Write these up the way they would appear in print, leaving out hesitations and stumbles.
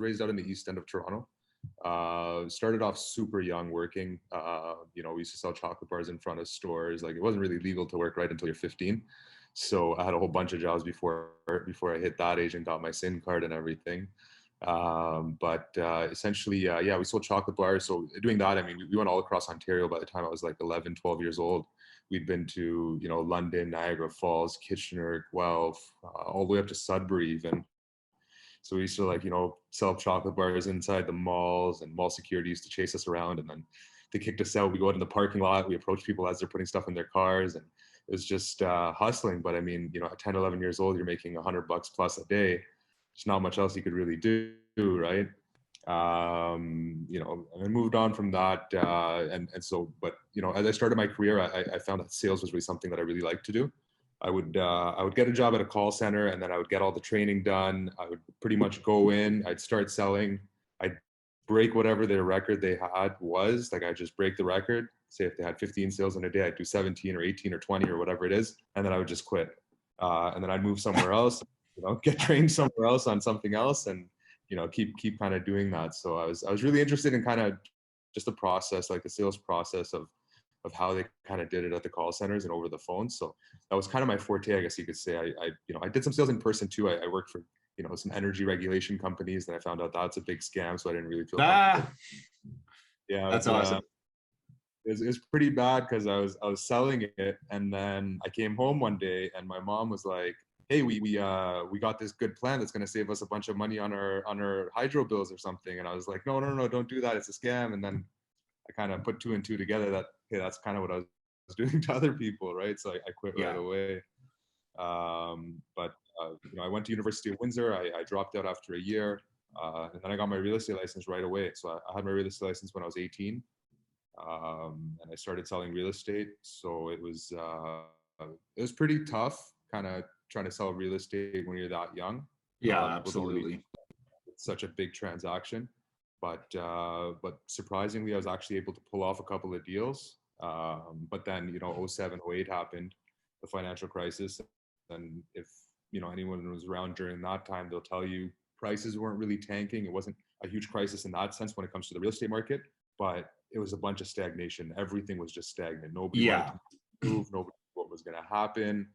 raised out in the east end of Toronto. Started off super young working. You know, we used to sell chocolate bars in front of stores. Like, it wasn't really legal to work right until you're 15. So I had a whole bunch of jobs before I hit that age and got my SIN card and everything. Essentially, yeah, we sold chocolate bars. So doing that, I mean, we went all across Ontario. By the time I was like 11, 12 years old, we'd been to, you know, London, Niagara Falls, Kitchener, Guelph, all the way up to Sudbury even. So we used to, like, you know, sell chocolate bars inside the malls, and mall security used to chase us around. And then they kicked us out. We go out in the parking lot. We approach people as they're putting stuff in their cars. And it was just hustling. But I mean, you know, at 10, 11 years old, you're making $100 plus a day. There's not much else you could really do, right? You know, and I moved on from that. But, you know, as I started my career, I found that sales was really something that I really liked to do. I would get a job at a call center, and then I would get all the training done. I would pretty much go in, I'd start selling. I'd break whatever their record they had was. Like, I'd just break the record. Say if they had 15 sales in a day, I'd do 17 or 18 or 20 or whatever it is. And then I would just quit. And then I'd move somewhere else, you know, get trained somewhere else on something else, and, you know, keep kind of doing that. So I was really interested in kind of just the process, like the sales process of how they kind of did it at the call centers and over the phone. So that was kind of my forte, I guess you could say. You know, I did some sales in person too. I worked for, you know, some energy regulation companies, and I found out that's a big scam. So I didn't really feel comfortable. Yeah, that's awesome. It was pretty bad because I was selling it, and then I came home one day and my mom was like, "Hey, we got this good plan that's going to save us a bunch of money on our hydro bills or something." And I was like, no, don't do that. It's a scam. And then I kind of put two and two together that, hey, that's kind of what I was doing to other people, right? So I quit right away. You know, I went to University of Windsor. I dropped out after a year, and then I got my real estate license right away. So I had my real estate license when I was 18, and I started selling real estate. So it was pretty tough, kind of trying to sell real estate when you're that young. Yeah, absolutely. It's such a big transaction. But surprisingly, I was actually able to pull off a couple of deals. But then, you know, 07, 08 happened, the financial crisis. And if, you know, anyone was around during that time, they'll tell you prices weren't really tanking. It wasn't a huge crisis in that sense when it comes to the real estate market, but it was a bunch of stagnation. Everything was just stagnant. Nobody wanted to move. Nobody knew what was going to happen.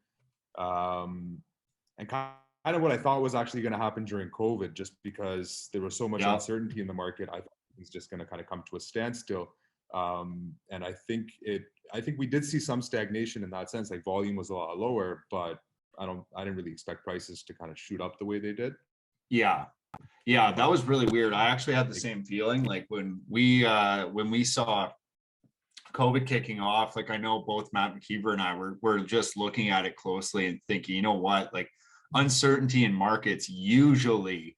And kind of what I thought was actually going to happen during COVID, just because there was so much uncertainty in the market. I thought it was just going to kind of come to a standstill. And I think we did see some stagnation in that sense. Like, volume was a lot lower, but I didn't really expect prices to kind of shoot up the way they did. Yeah, that was really weird. I actually had the same feeling. Like, when we saw COVID kicking off, like, I know both Matt McKeever and I were just looking at it closely and thinking, you know what, like, uncertainty in markets usually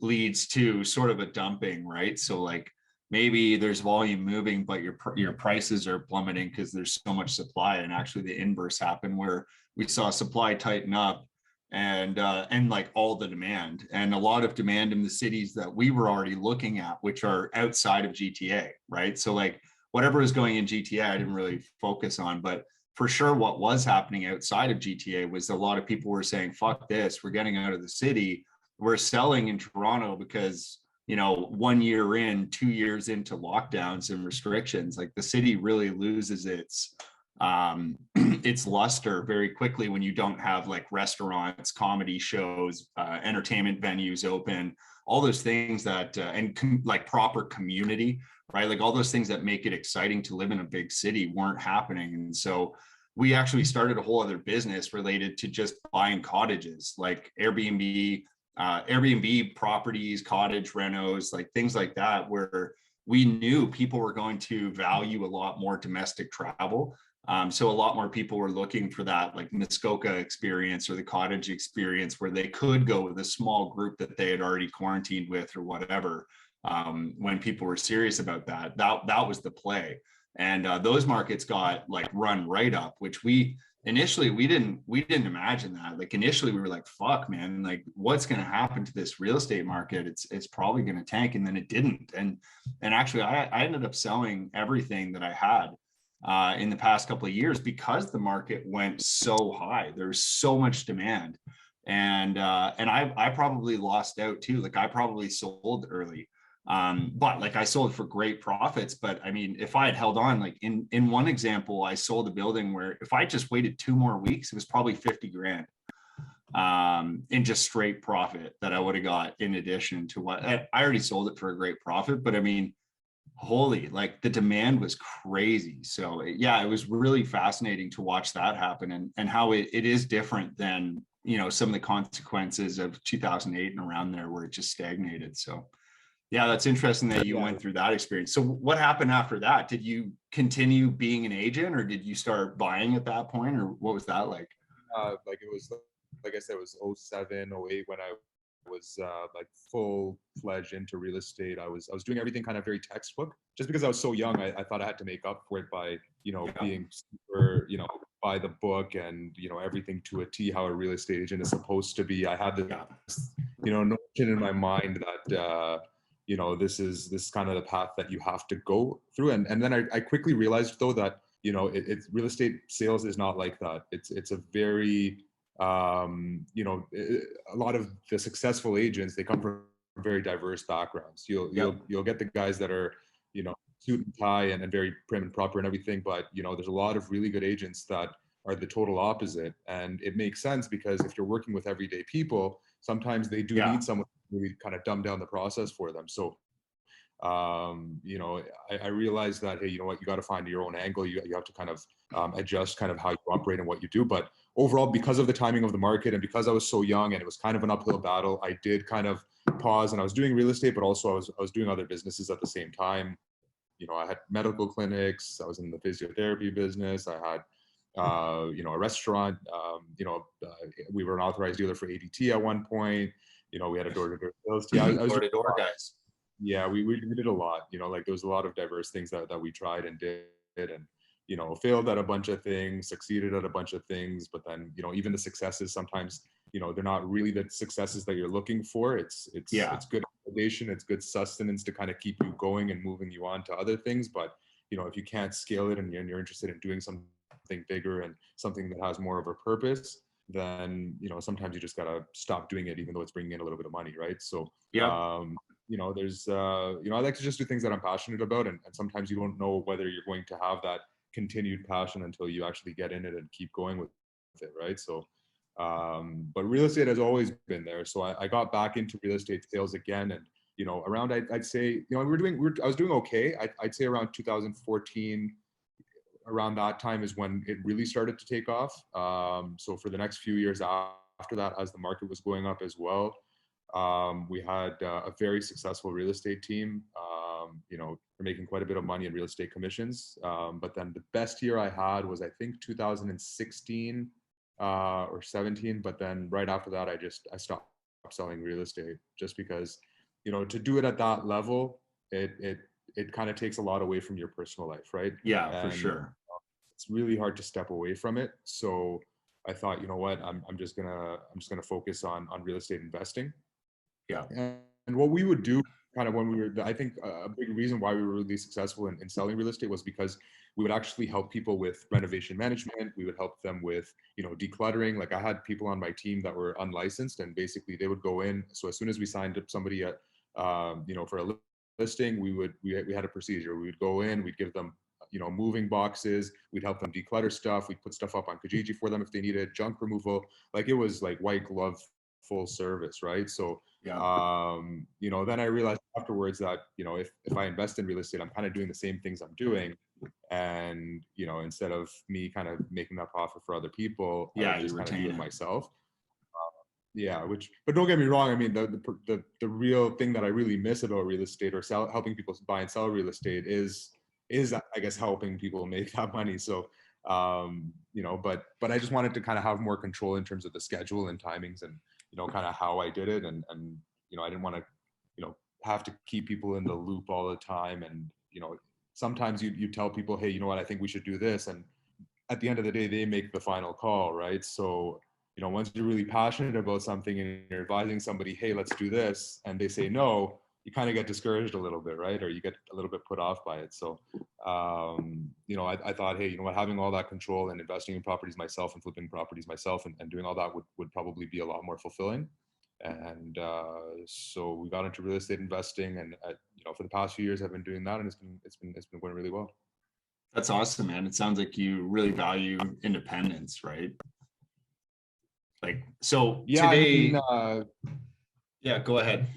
leads to sort of a dumping, right? So, like, maybe there's volume moving, but your prices are plummeting because there's so much supply. And actually the inverse happened, where we saw supply tighten up and like all the demand, and a lot of demand in the cities that we were already looking at, which are outside of GTA, right? So, like, whatever is going in GTA, I didn't really focus on, but for sure what was happening outside of GTA was a lot of people were saying, fuck this, we're getting out of the city. We're selling in Toronto because, you know, 1 year in, 2 years into lockdowns and restrictions, like, the city really loses its luster very quickly when you don't have, like, restaurants, comedy shows, entertainment venues open, all those things that, like proper community, right? Like, all those things that make it exciting to live in a big city weren't happening. And so we actually started a whole other business related to just buying cottages, like Airbnb properties, cottage renos, like things like that, where we knew people were going to value a lot more domestic travel. So a lot more people were looking for that, like, Muskoka experience or the cottage experience, where they could go with a small group that they had already quarantined with or whatever. When people were serious about that was the play. And those markets got, like, run right up, which we didn't imagine that. Like, initially we were like, fuck, man, like, what's going to happen to this real estate market? It's probably going to tank. And then it didn't. And actually I ended up selling everything that I had in the past couple of years because the market went so high. There's so much demand. And I probably lost out too. Like I probably sold early. But like I sold for great profits. But I mean, if I had held on, like in one example, I sold a building where if I just waited 2 more weeks, it was probably 50 grand in just straight profit that I would have got in addition to what I already sold it for a great profit. But I mean, holy, like the demand was crazy. So yeah, it was really fascinating to watch that happen, and how it is different than, you know, some of the consequences of 2008 and around there where it just stagnated. So yeah, that's interesting that you went through that experience. So what happened after that? Did you continue being an agent, or did you start buying at that point, or what was that like? Like it was, like I said, it was 07, 08 when I was like full fledged into real estate. I was doing everything kind of very textbook, just because I was so young. I thought I had to make up for it by, you know, being super, you know, by the book, and, you know, everything to a T, how a real estate agent is supposed to be. I had this, you know, notion in my mind that you know, this is kind of the path that you have to go through. And then I quickly realized though that, you know, it's real estate sales is not like that. It's a very you know, a lot of the successful agents, they come from very diverse backgrounds. You'll get the guys that are, you know, suit and tie and very prim and proper and everything, but, you know, there's a lot of really good agents that are the total opposite. And it makes sense, because if you're working with everyday people, sometimes they do need someone to really kind of dumb down the process for them. So you know, I realized that, hey, you know what, you got to find your own angle. You have to kind of adjust kind of how you operate and what you do. But overall, because of the timing of the market and because I was so young and it was kind of an uphill battle, I did kind of pause, and I was doing real estate, but also I was doing other businesses at the same time. You know, I had medical clinics, I was in the physiotherapy business, I had you know, a restaurant, you know, we were an authorized dealer for ADT at one point. You know, we had a door-to-door sales team. I was Door-to-door guys. Yeah, we did a lot. You know, like there was a lot of diverse things that we tried and did, and, you know, failed at a bunch of things, succeeded at a bunch of things. But then, you know, even the successes sometimes, you know, they're not really the successes that you're looking for. It's good validation, it's good sustenance to kind of keep you going and moving you on to other things. But, you know, if you can't scale it and you're interested in doing something bigger and something that has more of a purpose, then, you know, sometimes you just gotta stop doing it, even though it's bringing in a little bit of money, right? So you know, there's you know, I like to just do things that I'm passionate about, and sometimes you don't know whether you're going to have that continued passion until you actually get in it and keep going with it, right? So but real estate has always been there. So I got back into real estate sales again, and, you know, around I'd say, you know, I was doing okay. I'd say around 2014, around that time is when it really started to take off. So for the next few years after that, as the market was going up as well, we had a very successful real estate team. You know, we're making quite a bit of money in real estate commissions. But then the best year I had was, I think, 2016 or 17. But then right after that, I stopped selling real estate, just because, you know, to do it at that level, it kind of takes a lot away from your personal life, right? Yeah, for And sure. it's really hard to step away from it. So I thought, you know what, I'm just gonna focus on real estate investing. Yeah. And what we would do kind of when we were, I think a big reason why we were really successful in selling real estate was because we would actually help people with renovation management. We would help them with, you know, decluttering. Like I had people on my team that were unlicensed, and basically they would go in. So as soon as we signed up somebody at, you know, for a listing, we had a procedure. We would go in, we'd give them, you know, moving boxes. We'd help them declutter stuff. We'd put stuff up on Kijiji for them if they needed junk removal. Like it was like white glove, full service, right? So you know, then I realized afterwards that, you know, if I invest in real estate, I'm kind of doing the same things I'm doing. And, you know, instead of me kind of making that profit for other people, I would just kind of do it myself. Yeah, but don't get me wrong. I mean, the real thing that I really miss about real estate, or helping people buy and sell real estate, is I guess helping people make that money. So you know, but I just wanted to kind of have more control in terms of the schedule and timings, and, you know, kind of how I did it, and you know, I didn't want to, you know, have to keep people in the loop all the time. And, you know, sometimes you tell people, hey, you know what, I think we should do this, and at the end of the day, they make the final call, right? So, you know, once you're really passionate about something and you're advising somebody, hey, let's do this, and they say no, you kind of get discouraged a little bit, right? Or you get a little bit put off by it. So, you know, I thought, hey, you know what, having all that control and investing in properties myself and flipping properties myself and doing all that would probably be a lot more fulfilling. And so we got into real estate investing, and you know, for the past few years, I've been doing that, and it's been going really well. That's awesome, man. It sounds like you really value independence, right? Like, so Yeah, I today, mean, yeah, go ahead.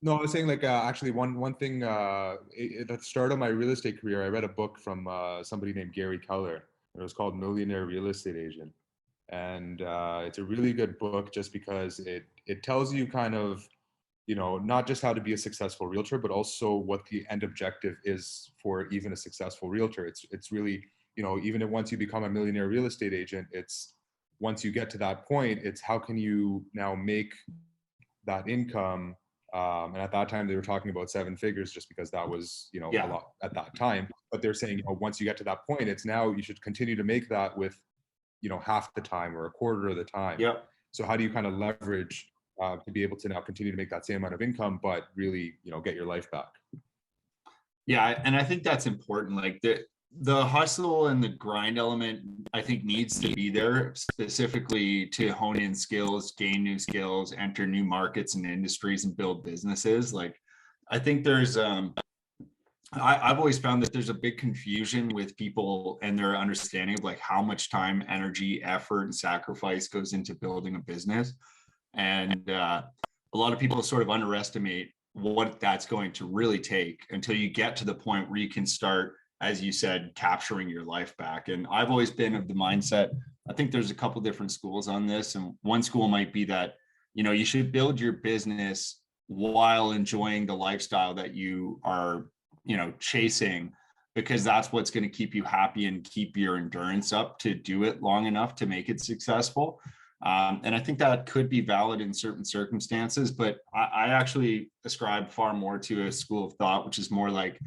no, I was saying like actually one thing at the start of my real estate career, I read a book from somebody named Gary Keller. It was called Millionaire Real Estate Agent, and it's a really good book just because it tells you kind of, you know, not just how to be a successful realtor, but also what the end objective is for even a successful realtor. It's really, you know, even if once you become a millionaire real estate agent, it's once you get to that point, it's how can you now make that income. And at that time, they were talking about 7 figures just because that was, you know, a Yeah. lot at that time. But they're saying, you know, once you get to that point, it's now you should continue to make that with, you know, half the time or a quarter of the time. Yep. So how do you kind of leverage to be able to now continue to make that same amount of income, but really, you know, get your life back? Yeah, and I think that's important. Like the hustle and the grind element, I think needs to be there specifically to hone in skills, gain new skills, enter new markets and industries, and build businesses. Like, I think there's I've always found that there's a big confusion with people and their understanding of like how much time, energy, effort, and sacrifice goes into building a business. And a lot of people sort of underestimate what that's going to really take until you get to the point where you can start, as you said, capturing your life back. And I've always been of the mindset, I think there's a couple different schools on this. And one school might be that, you know, you should build your business while enjoying the lifestyle that you are, you know, chasing, because that's what's going to keep you happy and keep your endurance up to do it long enough to make it successful. And I think that could be valid in certain circumstances, but I actually ascribe far more to a school of thought, which is more like,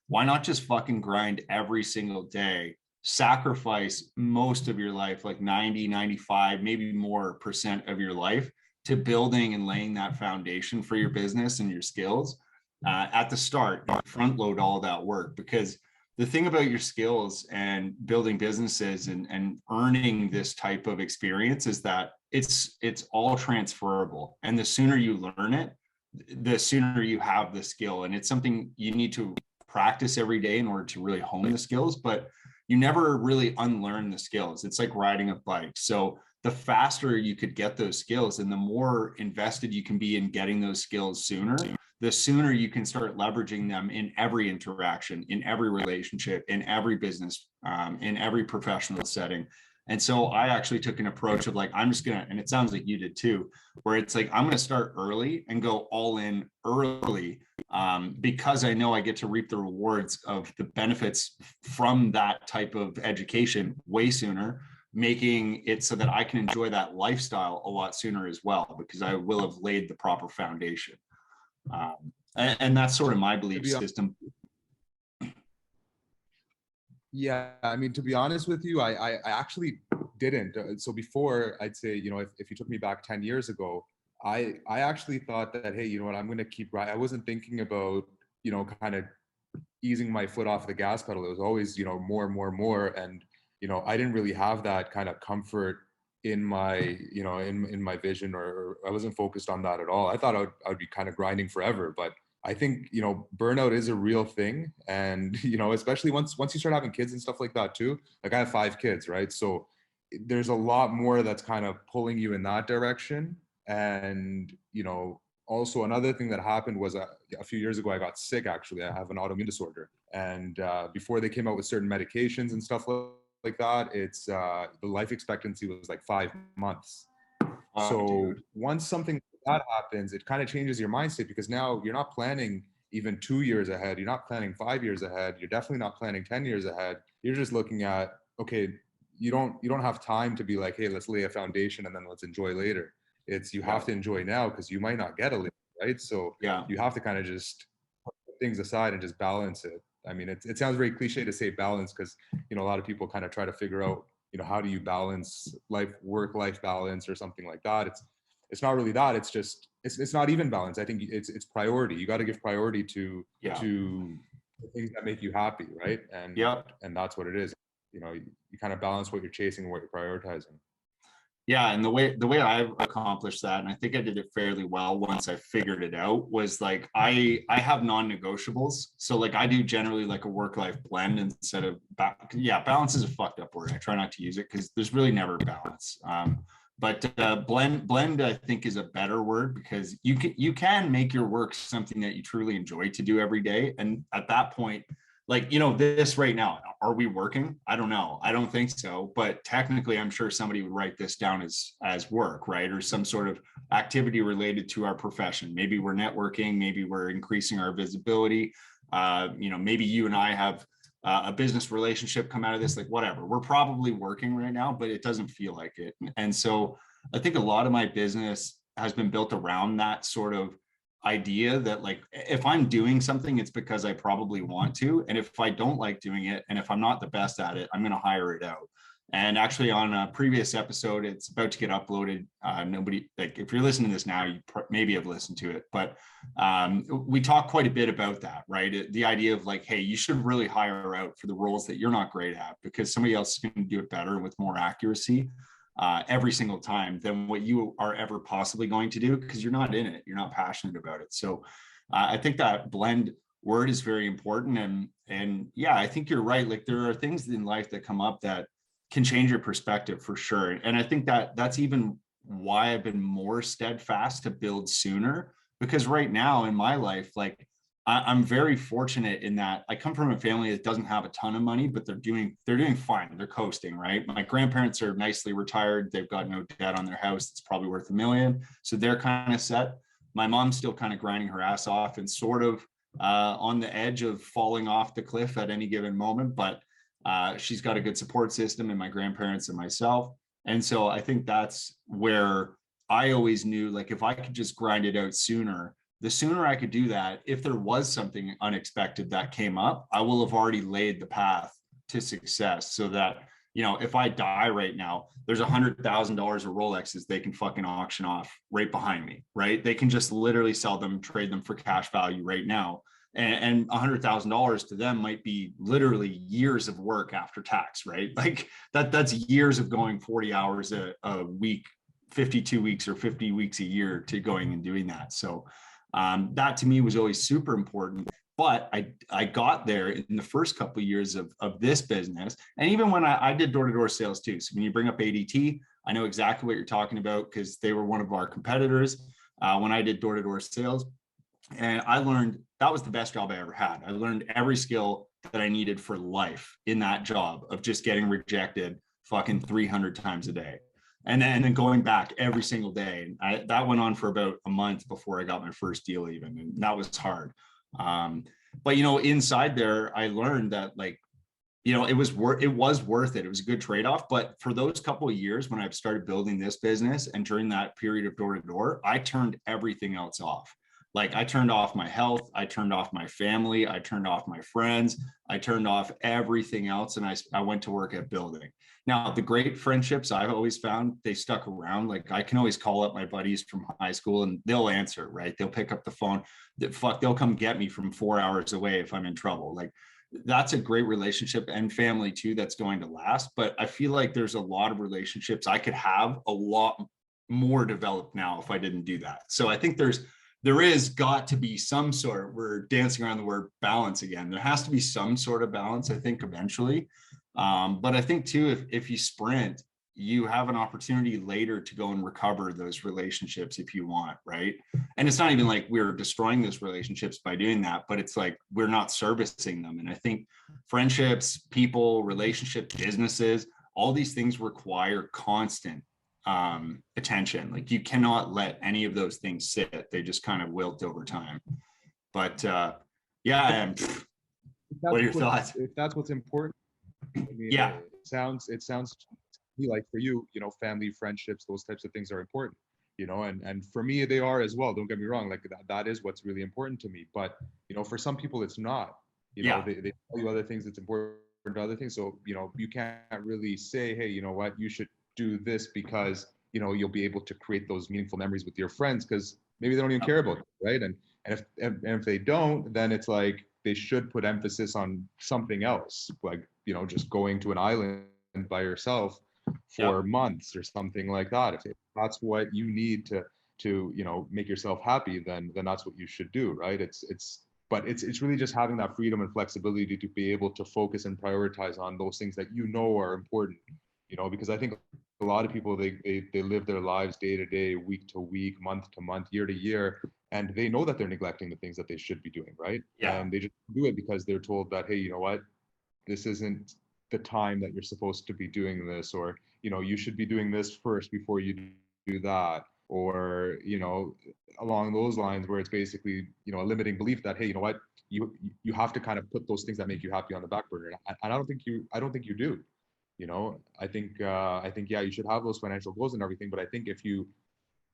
why not just fucking grind every single day, sacrifice most of your life, like 90, 95, maybe more percent of your life to building and laying that foundation for your business and your skills at the start, front load all that work. Because the thing about your skills and building businesses and earning this type of experience is that it's all transferable. And the sooner you learn it, the sooner you have the skill. And it's something you need to practice every day in order to really hone the skills, but you never really unlearn the skills. It's like riding a bike. So the faster you could get those skills and the more invested you can be in getting those skills sooner, the sooner you can start leveraging them in every interaction, in every relationship, in every business, in every professional setting. And so I actually took an approach of like, I'm just going to, and it sounds like you did too, where it's like, I'm going to start early and go all in early because I know I get to reap the rewards of the benefits from that type of education way sooner, making it so that I can enjoy that lifestyle a lot sooner as well, because I will have laid the proper foundation. And that's sort of my belief system. Yeah, I mean, to be honest with you, I actually didn't. So before, I'd say, you know, if you took me back 10 years ago, I actually thought that, hey, you know what, I'm going to keep right. I wasn't thinking about, you know, kind of easing my foot off the gas pedal. It was always, you know, more and more and more. And, you know, I didn't really have that kind of comfort in my, you know, in my vision, or I wasn't focused on that at all. I thought I would be kind of grinding forever, but I think, you know, burnout is a real thing. And, you know, especially once you start having kids and stuff like that too. Like I have 5 kids, right? So there's a lot more that's kind of pulling you in that direction. And, you know, also another thing that happened was a few years ago, I got sick. Actually, I have an autoimmune disorder. And before they came out with certain medications and stuff like that, it's the life expectancy was like 5 months. So Dude. once something like that happens, it kind of changes your mindset, because now you're not planning even 2 years ahead. You're not planning 5 years ahead. You're definitely not planning 10 years ahead. You're just looking at, okay, you don't have time to be like, hey, let's lay a foundation and then let's enjoy later. It's you have to enjoy now because you might not get a later, right? So you have to kind of just put things aside and just balance it. I mean, it sounds very cliche to say balance, because, you know, a lot of people kind of try to figure out, you know, how do you balance work-life balance or something like that. It's not really that. It's just it's not even balance. I think it's priority. You got to give priority to the things that make you happy, right? And that's what it is. You know, you kind of balance what you're chasing and what you're prioritizing. Yeah, and the way I've accomplished that, and I think I did it fairly well once I figured it out, was like I have non-negotiables. So like I do generally like a work-life blend instead of balance is a fucked up word. I try not to use it because there's really never balance. But blend I think is a better word, because you can make your work something that you truly enjoy to do every day, and at that point, like, you know, this right now, are we working? I don't know. I don't think so. But technically, I'm sure somebody would write this down as work, right? Or some sort of activity related to our profession. Maybe we're networking. Maybe we're increasing our visibility. You know, maybe you and I have a business relationship come out of this, like whatever. We're probably working right now, but it doesn't feel like it. And so I think a lot of my business has been built around that sort of idea that, like, if I'm doing something, it's because I probably want to. And if I don't like doing it, and if I'm not the best at it, I'm going to hire it out. And actually, on a previous episode, it's about to get uploaded. Nobody, like, if you're listening to this now, you maybe have listened to it, but we talk quite a bit about that, right? The idea of like, hey, you should really hire out for the roles that you're not great at, because somebody else is going to do it better with more accuracy every single time than what you are ever possibly going to do, because you're not in it, you're not passionate about it. So I think that blend word is very important. And yeah, I think you're right. Like, there are things in life that come up that can change your perspective for sure. And I think that that's even why I've been more steadfast to build sooner, because right now in my life, like, I'm very fortunate in that I come from a family that doesn't have a ton of money, but they're doing fine. They're coasting, right? My grandparents are nicely retired. They've got no debt on their house. It's probably worth $1 million. So they're kind of set. My mom's still kind of grinding her ass off and sort of on the edge of falling off the cliff at any given moment. But she's got a good support system in my grandparents and myself. And so I think that's where I always knew, like, if I could just grind it out sooner, the sooner I could do that, if there was something unexpected that came up, I will have already laid the path to success, so that, you know, if I die right now, there's $100,000 of Rolexes they can fucking auction off right behind me, right? They can just literally sell them, trade them for cash value right now. And $100,000 to them might be literally years of work after tax, right? Like that's years of going 40 hours a week, 52 weeks or 50 weeks a year to going and doing that. So that to me was always super important. But I got there in the first couple of years of this business. And even when I did door-to-door sales too. So when you bring up ADT, I know exactly what you're talking about, because they were one of our competitors when I did door-to-door sales. And I learned that was the best job I ever had. I learned every skill that I needed for life in that job of just getting rejected fucking 300 times a day. And then going back every single day. That went on for about a month before I got my first deal even. And that was hard. But, you know, inside there, I learned that, like, you know, it was worth it. It was a good trade-off. But for those couple of years when I started building this business, and during that period of door to door, I turned everything else off. Like, I turned off my health, I turned off my family, I turned off my friends, I turned off everything else. And I went to work at building. Now, the great friendships I've always found, they stuck around. Like, I can always call up my buddies from high school and they'll answer, right? They'll pick up the phone. They'll come get me from 4 hours away if I'm in trouble. Like, that's a great relationship, and family too, that's going to last. But I feel like there's a lot of relationships I could have a lot more developed now if I didn't do that. So I think there is got to be some sort, we're dancing around the word balance again. There has to be some sort of balance, I think, eventually. But I think too, if you sprint, you have an opportunity later to go and recover those relationships if you want, right? And it's not even like we're destroying those relationships by doing that, but it's like we're not servicing them. And I think friendships, people, relationships, businesses, all these things require constant attention. Like, you cannot let any of those things sit. They just kind of wilt over time. But yeah, what are your thoughts? If that's what's important, I mean, yeah, it sounds to me like, for you, you know, family, friendships, those types of things are important, you know, and for me they are as well. Don't get me wrong, like that is what's really important to me. But, you know, for some people it's not. You know, they tell you other things that's important to other things. So, you know, you can't really say, hey, you know what, you should do this because, you know, you'll be able to create those meaningful memories with your friends, because maybe they don't even care about it, right? And if they don't, then it's like they should put emphasis on something else, like, you know, just going to an island by yourself for months or something like that. If that's what you need to, you know, make yourself happy, then that's what you should do, right? But it's really just having that freedom and flexibility to be able to focus and prioritize on those things that you know are important, you know, because I think a lot of people, they live their lives day to day, week to week, month to month, year to year, and they know that they're neglecting the things that they should be doing, right? Yeah. And they just do it because they're told that, hey, you know what, this isn't the time that you're supposed to be doing this, or, you know, you should be doing this first before you do that, or, you know, along those lines, where it's basically, you know, a limiting belief that, hey, you know what, you have to kind of put those things that make you happy on the back burner. And I don't think you do. You know, I think, yeah, you should have those financial goals and everything, but I think if you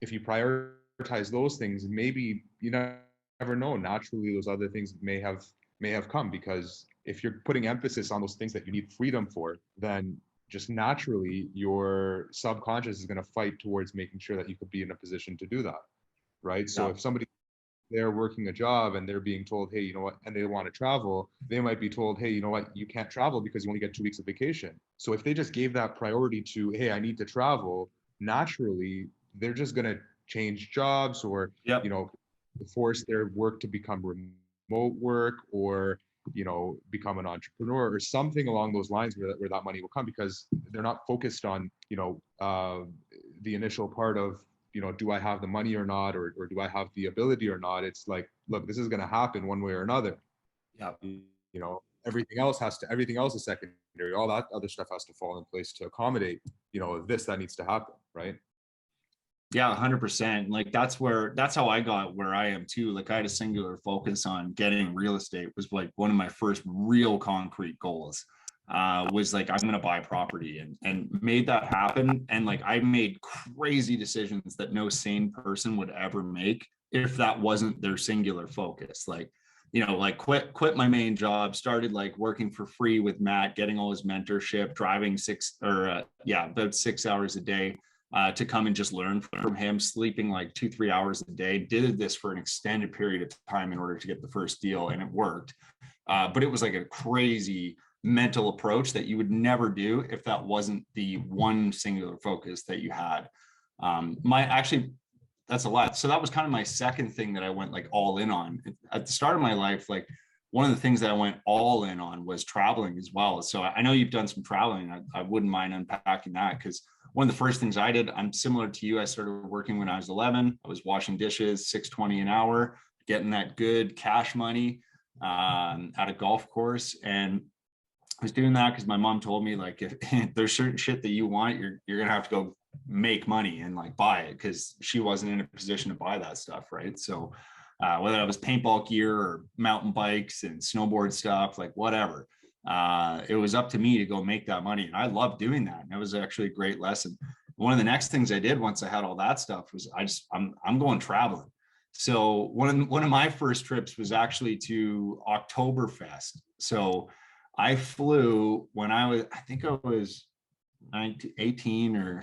prioritize those things, maybe you never know, naturally those other things may have come, because if you're putting emphasis on those things that you need freedom for, then just naturally your subconscious is going to fight towards making sure that you could be in a position to do that, right? So if somebody, they're working a job and they're being told, hey, you know what, and they want to travel, they might be told, hey, you know what, you can't travel because you only get 2 weeks of vacation. So if they just gave that priority to, hey, I need to travel, naturally they're just going to change jobs, or, you know, force their work to become remote work, or, you know, become an entrepreneur or something along those lines, where that money will come, because they're not focused on, you know, the initial part of, you know, do I have the money or not, or do I have the ability or not? It's like, look, this is going to happen one way or another. Yeah. You know, everything else is secondary. All that other stuff has to fall in place to accommodate, you know, that needs to happen, right? Yeah, 100%. Like that's how I got where I am too. Like I had a singular focus on getting real estate, was like one of my first real concrete goals. Was like, I'm going to buy property, and made that happen. And like, I made crazy decisions that no sane person would ever make if that wasn't their singular focus. Like, you know, like quit my main job, started like working for free with Matt, getting all his mentorship, driving about 6 hours a day to come and just learn from him, sleeping like 2-3 hours a day. Did this for an extended period of time in order to get the first deal, and it worked. But it was like a crazy mental approach that you would never do if that wasn't the one singular focus that you had. That's a lot. So that was kind of my second thing that I went like all in on at the start of my life. Like one of the things that I went all in on was traveling as well. So I know you've done some traveling. I wouldn't mind unpacking that, because one of the first things I did, I'm similar to you. I started working when I was 11. I was washing dishes, $6.20 an hour, getting that good cash money at a golf course. And I was doing that because my mom told me, like, if there's certain shit that you want, you're gonna have to go make money and like buy it, because she wasn't in a position to buy that stuff, right? So whether that was paintball gear or mountain bikes and snowboard stuff, like whatever, it was up to me to go make that money. And I loved doing that. And it was actually a great lesson. One of the next things I did once I had all that stuff was I'm going traveling. So one of my first trips was actually to Oktoberfest. So I flew when I think I was 19, 18 or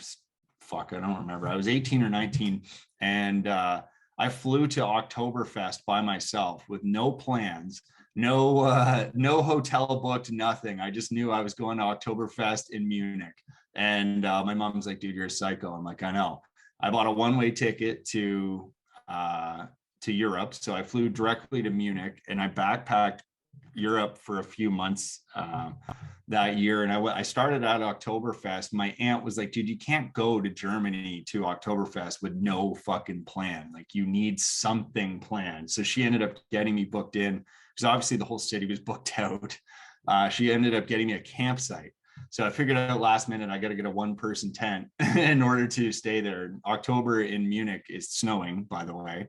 fuck, I don't remember. I was 18 or 19. And I flew to Oktoberfest by myself with no plans, no hotel booked, nothing. I just knew I was going to Oktoberfest in Munich. And my mom's like, dude, you're a psycho. I'm like, I know. I bought a one-way ticket to Europe. So I flew directly to Munich, and I backpacked Europe for a few months that year. And I started at Oktoberfest. My aunt was like, dude, you can't go to Germany to Oktoberfest with no fucking plan. Like, you need something planned. So she ended up getting me booked in, because obviously the whole city was booked out. She ended up getting me a campsite. So I figured out last minute, I got to get a one-person tent in order to stay there. October in Munich is snowing, by the way.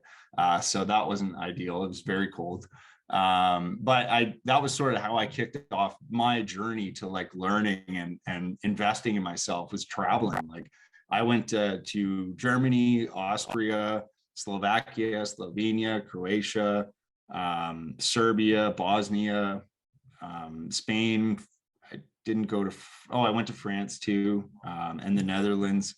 So that wasn't ideal. It was very cold. But that was sort of how I kicked off my journey to like learning and investing in myself, was traveling. Like I went to Germany, Austria, Slovakia, Slovenia, Croatia, Serbia, Bosnia, Spain. I didn't go to, I went to France too, and the Netherlands.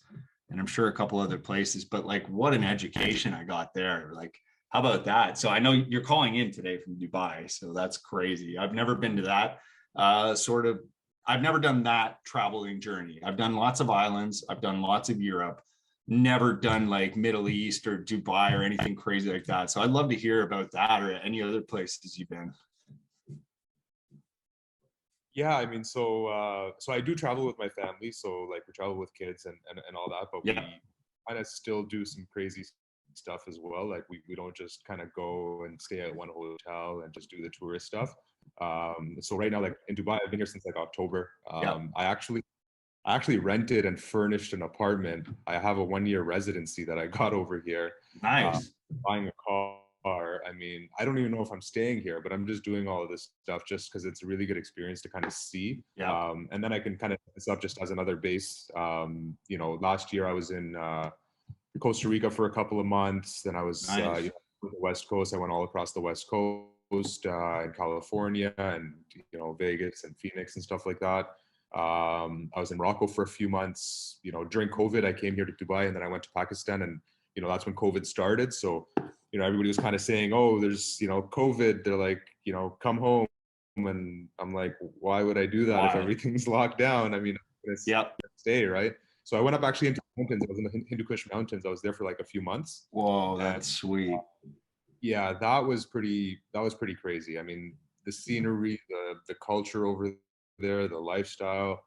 and I'm sure a couple other places, but like what an education I got there. Like, how about that? So I know you're calling in today from Dubai, so that's crazy. I've never been to that sort of, I've never done that traveling journey. I've done lots of islands, I've done lots of Europe, never done like Middle East or Dubai or anything crazy like that. So I'd love to hear about that or any other places you've been. Yeah, I mean, so I do travel with my family, so like we travel with kids and all that, but we Yeah, kind of still do some crazy stuff as well. Like we don't just kind of go and stay at one hotel and just do the tourist stuff. So right now, like in Dubai, I've been here since like October. yeah, I actually rented and furnished an apartment. I have a 1-year residency that I got over here. Uh, nice. Buying a car. I mean, I don't even know if I'm staying here, but I'm just doing all of this stuff just because it's a really good experience to kind of see. Yeah, And then I can kind of set this up just as another base. Last year I was in Costa Rica for a couple of months. Then I was nice. on the West Coast. I went all across the West Coast in California and Vegas and Phoenix and stuff like that. I was in Morocco for a few months. During COVID, I came here to Dubai, and then I went to Pakistan, and that's when COVID started. So everybody was kind of saying, "Oh, there's COVID." They're like, "Come home," and I'm like, "Why would I do that if Why? everything's locked down? I mean, I'm gonna Yep. stay, right?" So I went up actually into the mountains. I was in the Hindu Kush mountains. I was there for like a few months, Whoa, and that's sweet. yeah, that was pretty crazy. I mean, the scenery, the culture over there, the lifestyle.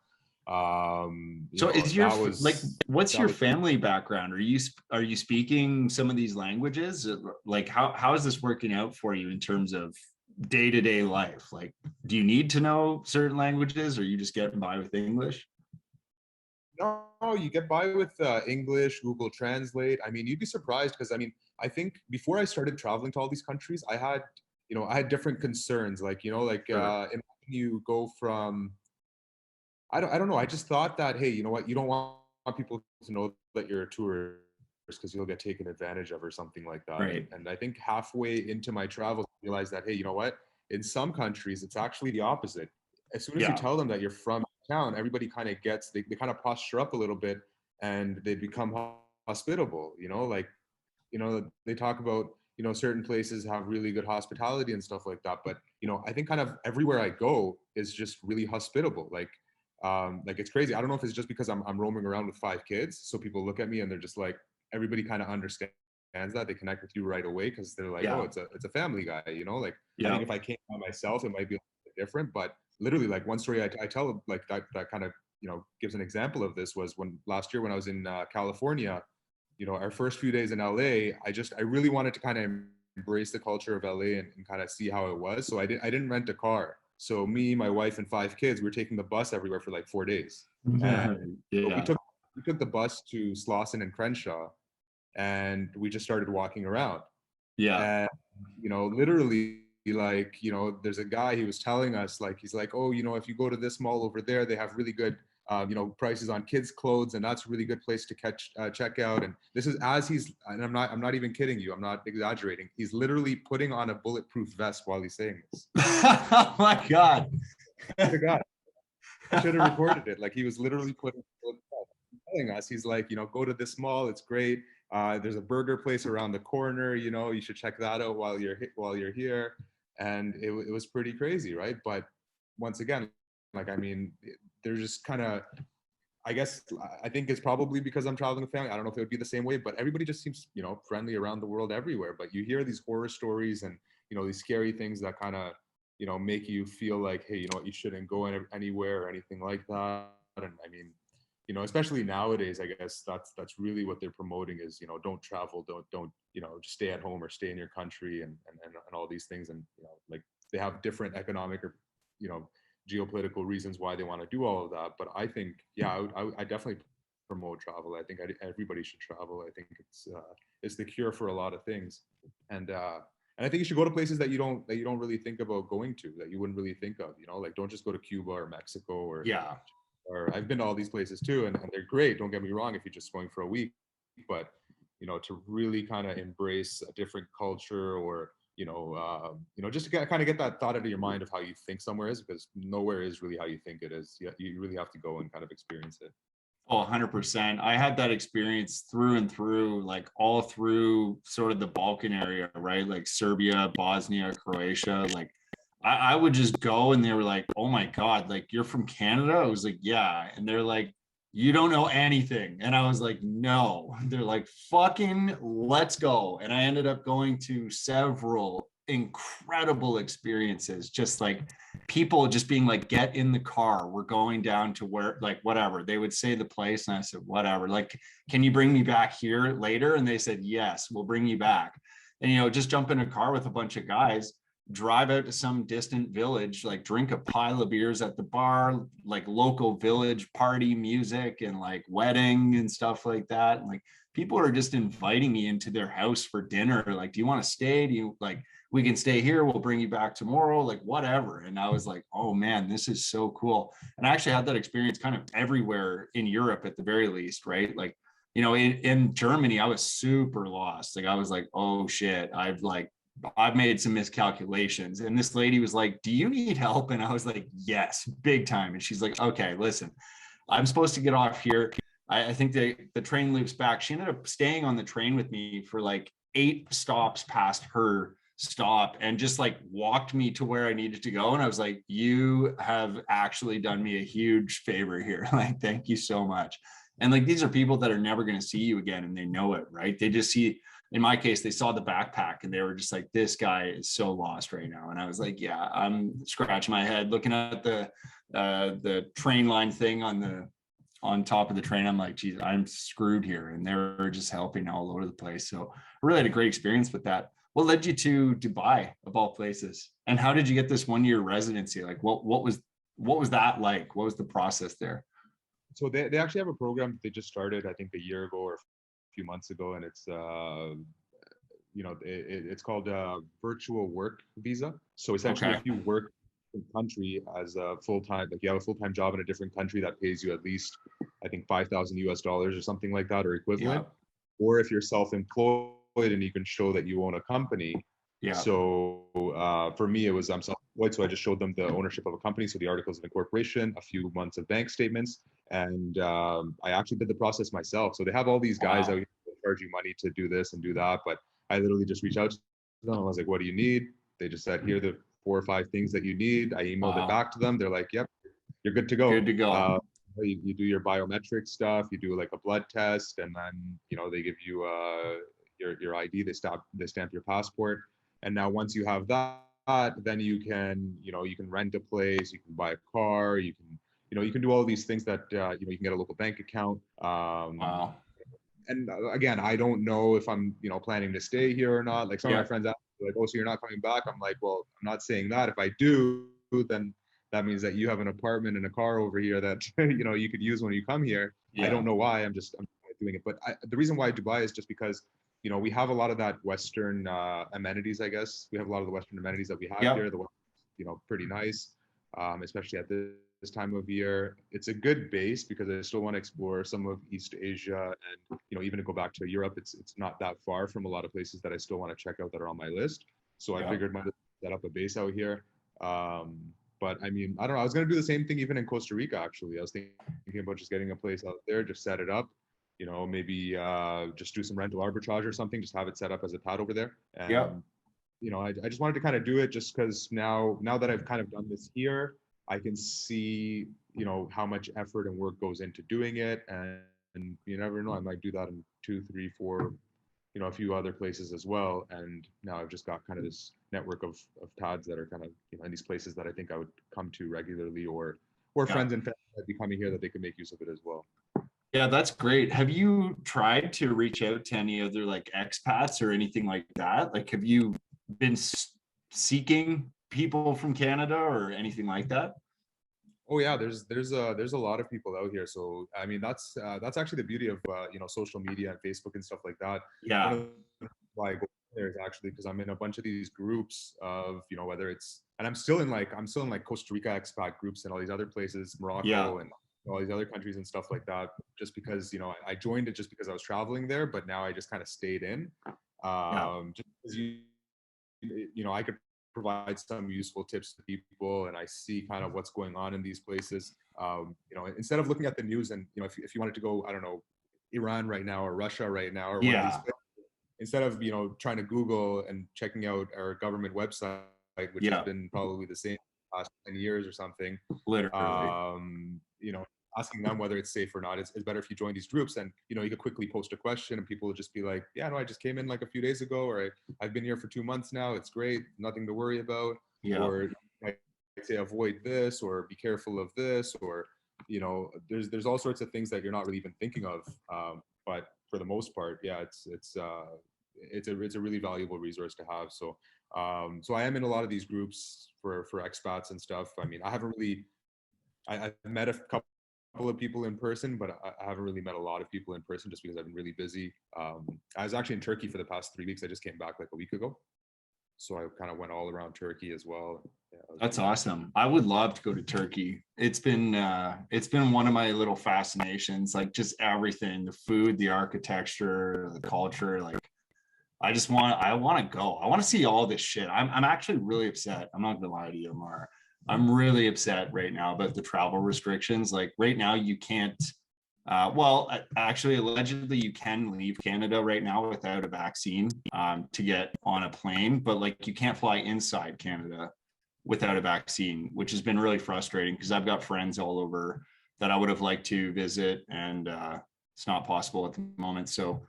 So is your That like was what's that your was family background? Are you speaking some of these languages? Like how is this working out for you in terms of day-to-day life? Like do you need to know certain languages or you just getting by with English? no, you get by with English, Google Translate. I mean, you'd be surprised because I mean, I think before I started traveling to all these countries, I had different concerns. Like, Sure. imagine you go from I don't know. I just thought that, hey, you know what? You don't want people to know that you're a tourist because you'll get taken advantage of or something like that. And Right. and I think halfway into my travels, I realized that, hey, you know what? In some countries, it's actually the opposite. As soon as you Yeah. tell them that you're from town, everybody kind of gets they kind of posture up a little bit and they become hospitable. Like they talk about certain places have really good hospitality and stuff like that, but I think kind of everywhere I go is just really hospitable. Like it's crazy. I don't know if it's just because I'm roaming around with 5 kids, so people look at me and they're just like, everybody kind of understands that they connect with you right away because they're like, oh, Yeah. it's a family guy. Like, I think Yeah. if I came by myself it might be a little bit different, but literally, like, one story I tell, like, that kind of gives an example of this was when last year when I was in California. Our first few days in LA, I really wanted to kind of embrace the culture of LA and kind of see how it was. So I didn't rent a car. So me, my wife, and 5 kids, we were taking the bus everywhere for like 4 days. And so we Yeah. took the bus to Slauson and Crenshaw, and we just started walking around. Yeah. And literally, like, there's a guy, he was telling us, like, he's like, oh, if you go to this mall over there, they have really good prices on kids clothes, and that's a really good place to check out. And this is as he's, and I'm not even kidding you, I'm not exaggerating, he's literally putting on a bulletproof vest while he's saying this. Oh my God. The guy, I should have recorded it. Like, he was literally telling us, he's like, go to this mall, it's great. There's a burger place around the corner, you should check that out while you're here. And it was pretty crazy, right? But once again, like, I mean, they're just kind of, I guess, I think it's probably because I'm traveling with family. I don't know if it would be the same way, but everybody just seems, friendly around the world everywhere. But you hear these horror stories and, these scary things that kind of, make you feel like, hey, you shouldn't go anywhere or anything like that. And I mean, especially nowadays, I guess that's really what they're promoting is, don't travel, don't, just stay at home or stay in your country and all these things. And, like, they have different economic or, you know, geopolitical reasons why they want to do all of that. But I think, yeah, I definitely promote travel. I think everybody should travel. I think it's the cure for a lot of things. And I think you should go to places that you don't really think about going to, that you wouldn't really think of. Like, don't just go to Cuba or Mexico Yeah. or I've been to all these places too, and they're great. Don't get me wrong if you're just going for a week, but to really kind of embrace a different culture, or just to kind of get that thought out of your mind of how you think somewhere is, because nowhere is really how you think it is. You really have to go and kind of experience it. Oh, 100%. I had that experience through and through, like all through sort of the Balkan area, right? Like Serbia, Bosnia, Croatia. Like I would just go and they were like, oh my God, like you're from Canada? I was like, yeah. And they're like, you don't know anything. And I was like, no. They're like, fucking let's go. And I ended up going to several incredible experiences, just like people just being like, get in the car, we're going down to where, like, whatever they would say the place, and I said whatever, like, can you bring me back here later? And they said yes, we'll bring you back. And just jump in a car with a bunch of guys, drive out to some distant village, like drink a pile of beers at the bar, like local village party music and like wedding and stuff like that. And like people are just inviting me into their house for dinner, like, do you want to stay, do you like, we can stay here, we'll bring you back tomorrow, like whatever. And I was like, oh man, this is so cool. And I actually had that experience kind of everywhere in Europe at the very least, right? Like, in Germany, I was super lost. Like I was like, oh shit, I've made some miscalculations. And this lady was like, do you need help? And I was like, yes, big time. And she's like, okay, listen, I'm supposed to get off here. I think the train loops back. She ended up staying on the train with me for like 8 stops past her stop and just like walked me to where I needed to go. And I was like, you have actually done me a huge favor here. Like, thank you so much. And like, these are people that are never going to see you again. And they know it, right? They just see, in my case, they saw the backpack and they were just like, this guy is so lost right now. And I was like, yeah, I'm scratching my head looking at the train line thing on top of the train. I'm like, geez, I'm screwed here. And they were just helping all over the place. So I really had a great experience with that. What led you to Dubai of all places? And how did you get this 1 year residency? Like what was that like? What was the process there? So they actually have a program that they just started, I think a year ago or a few months ago, and it's it's called a virtual work visa. So essentially, Okay. if you work in a country as a full-time, like you have a full-time job in a different country that pays you at least, I think, 5,000 US dollars or something like that, or Yeah. equivalent, or if you're self-employed and you can show that you own a company. Yeah. So for me, it was I'm self-employed, so I just showed them the ownership of a company, so the articles of incorporation, a few months of bank statements, and I actually did the process myself. So they have all these guys out Wow. here that charge you money to do this and do that, but I literally just reached out to them. I was like, "What do you need?" They just said, "Here are the 4 or 5 things that you need." I emailed it Wow. back to them. They're like, "Yep, you're good to Good go." to go. You do your biometric stuff, you do like a blood test, and then they give you your ID. They stamp your passport, and now once you have that, then you can rent a place, you can buy a car, you can do all these things that you can get a local bank account. Wow. And again, I don't know if I'm planning to stay here or not. Like some of my Yeah. friends ask me, like, "Oh, so you're not coming back?" I'm like, "Well, I'm not saying that. If I do, then that means that you have an apartment and a car over here that you could use when you come here." I Yeah. don't know why. I'm doing it, but the reason why Dubai is just because we have a lot of that Western amenities. I guess we have a lot of the Western amenities that we have Yep. here. The pretty nice, especially at this time of year. It's a good base because I still want to explore some of East Asia, and even to go back to Europe. It's not that far from a lot of places that I still want to check out that are on my list. So I Yep. figured might set up a base out here. But I mean, I don't know. I was gonna do the same thing even in Costa Rica. Actually, I was thinking about just getting a place out there, just set it up. Maybe just do some rental arbitrage or something. Just have it set up as a pad over there, Yep. and I just wanted to kind of do it just because now that I've kind of done this here, I can see how much effort and work goes into doing it, and you never know, I might do that in 2, 3, 4, a few other places as well. And now I've just got kind of this network of pads that are kind of in these places that I think I would come to regularly, or Yeah. friends and family that be coming here that they can make use of it as well. Yeah, that's great. Have you tried to reach out to any other like expats or anything like that? Like, have you been seeking people from Canada or anything like that? Oh yeah, there's a lot of people out here. So I mean, that's actually the beauty of social media and Facebook and stuff like that. One Yeah. of the why I go there is actually because I'm in a bunch of these groups of whether it's, and I'm still in like Costa Rica expat groups and all these other places, Yeah. Morocco and all these other countries and stuff like that. Just because I joined it just because I was traveling there, but now I just kind of stayed in, Yeah. just because I could provide some useful tips to people, and I see kind of what's going on in these places. You know, instead of looking at the news and, you know, if you wanted to go, I don't know, Iran right now or Russia right now or one of these Yeah. places, instead of, you know, trying to Google and checking out our government website, which has Yeah. been probably the same last 10 years or something, Literally. you know, asking them whether it's safe or not, it's better if you join these groups and, you know, you could quickly post a question and people will just be like, yeah, no, I just came in like a few days ago, or I've been here for 2 months now. It's great. Nothing to worry about. Yeah. Or I say avoid this or be careful of this, or, you know, there's all sorts of things that you're not really even thinking of. But for the most part, yeah, it's a really valuable resource to have. So so I am in a lot of these groups for expats and stuff. I mean, I haven't really I've met a couple of people in person, but I haven't really met a lot of people in person just because I've been really busy. I was actually in Turkey for the past 3 weeks. I just came back like a week ago, so I kind of went all around Turkey as well. Yeah, That's really awesome. I would love to go to Turkey. It's been one of my little fascinations, like just everything, the food, the architecture, the culture. Like I want to go. I want to see all this shit. I'm actually really upset. I'm not gonna lie to you, Ammar. I'm really upset right now about the travel restrictions. Like right now, you can't. Actually, allegedly, you can leave Canada right now without a vaccine to get on a plane, but like you can't fly inside Canada without a vaccine, which has been really frustrating because I've got friends all over that I would have liked to visit, and it's not possible at the moment. So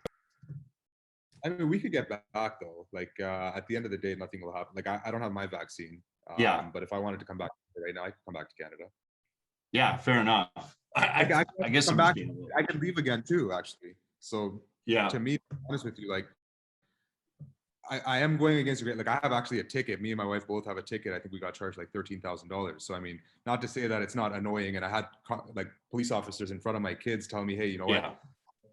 I mean, we could get back though. Like at the end of the day, nothing will happen. Like I don't have my vaccine, yeah, but if I wanted to come back right now, I could come back to Canada. yeah, fair enough. I I guess come back. understandable. I can leave again too, actually. So Yeah, to me, to be honest with you, like I am going against the grain. Like I have actually a ticket. Me and my wife both have a ticket. I think we got charged like $13,000. So I mean, not to say that it's not annoying. And I had like police officers in front of my kids telling me, hey, you know what, yeah,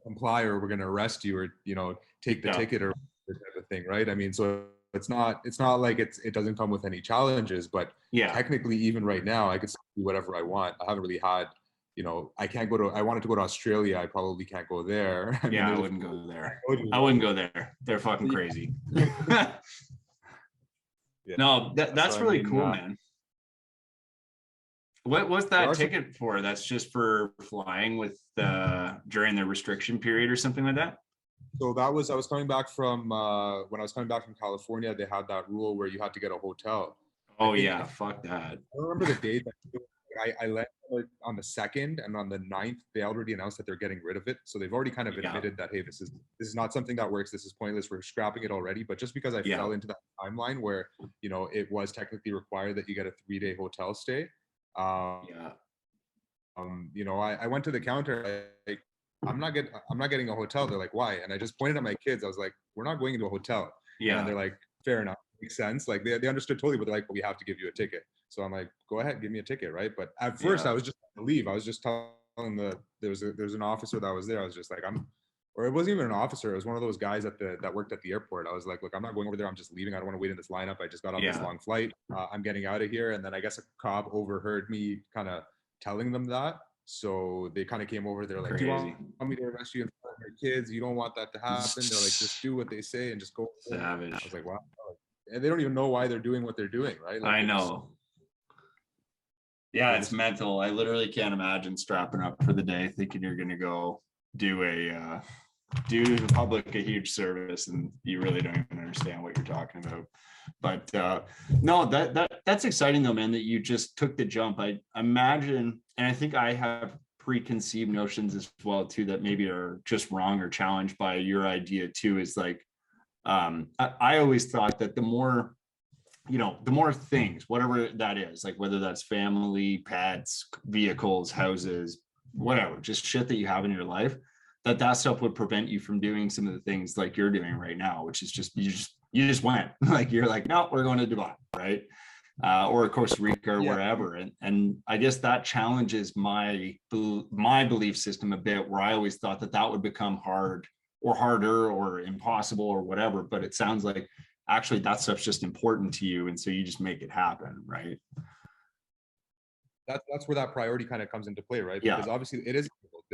comply or we're going to arrest you, or, you know, take the yeah, ticket or this type of thing, right? I mean, so it's not like it doesn't come with any challenges, but yeah, technically even right now I could do whatever I want. I haven't really had, you know, I wanted to go to Australia. I probably can't go there. I mean, yeah. I there's a wouldn't few go there. places I wouldn't go there. They're fucking crazy. yeah. No, So that's I really mean, cool, man. What was there that are some. ticket for? That's just for flying with during the restriction period or something like that? So I was coming back from when I was coming back from California. They had that rule where you had to get a hotel. I Oh think yeah, I fuck that. don't remember the date. I landed on the 2nd, and on the 9th, they already announced that they're getting rid of it. So they've already kind of Yeah, admitted that, hey, this is not something that works. This is pointless. We're scrapping it already. But just because I yeah, fell into that timeline where, you know, it was technically required that you get a 3-day hotel stay. Um, yeah, you know, I went to the counter, like, I'm not getting a hotel. They're like, why? And I just pointed at my kids. I was like, we're not going into a hotel. And then yeah, they're like, fair enough, makes sense. Like they understood totally, but they're like, but we have to give you a ticket. So I'm like, go ahead, give me a ticket, right? But at first yeah, I was just gonna leave. I was just telling there's an officer that was there. I was just like, or it wasn't even an officer. It was one of those guys that worked at the airport. I was like, look, I'm not going over there. I'm just leaving. I don't want to wait in this lineup. I just got on this yeah. long flight. I'm getting out of here. And then I guess a cop overheard me kind of telling them that. So they kind of came over. They're like, do you want Crazy. me to arrest you in front of your kids? You don't want that to happen. They're like, just do what they say and just go. I Savage. was like, wow. And they don't even know why they're doing what they're doing, right? Like I they just, know. Yeah, they it's just mental. I literally can't imagine strapping up for the day thinking you're gonna go do do the public a huge service and you really don't even understand what you're talking about. But no, that's exciting though, man, that you just took the jump. I imagine, and I think I have preconceived notions as well too that maybe are just wrong or challenged by your idea too. Is like I always thought that the more, you know, the more things, whatever that is, like whether that's family, pets, vehicles, houses, whatever, just shit that you have in your life, that stuff would prevent you from doing some of the things like you're doing right now, which is just you just went like you're like, no, we're going to Dubai, right? Or Costa Rica or yeah. wherever, and I guess that challenges my belief system a bit, where I always thought that would become hard or harder or impossible or whatever. But it sounds like actually that stuff's just important to you, and so you just make it happen, right? That's where that priority kind of comes into play, right? Yeah, Because obviously it is,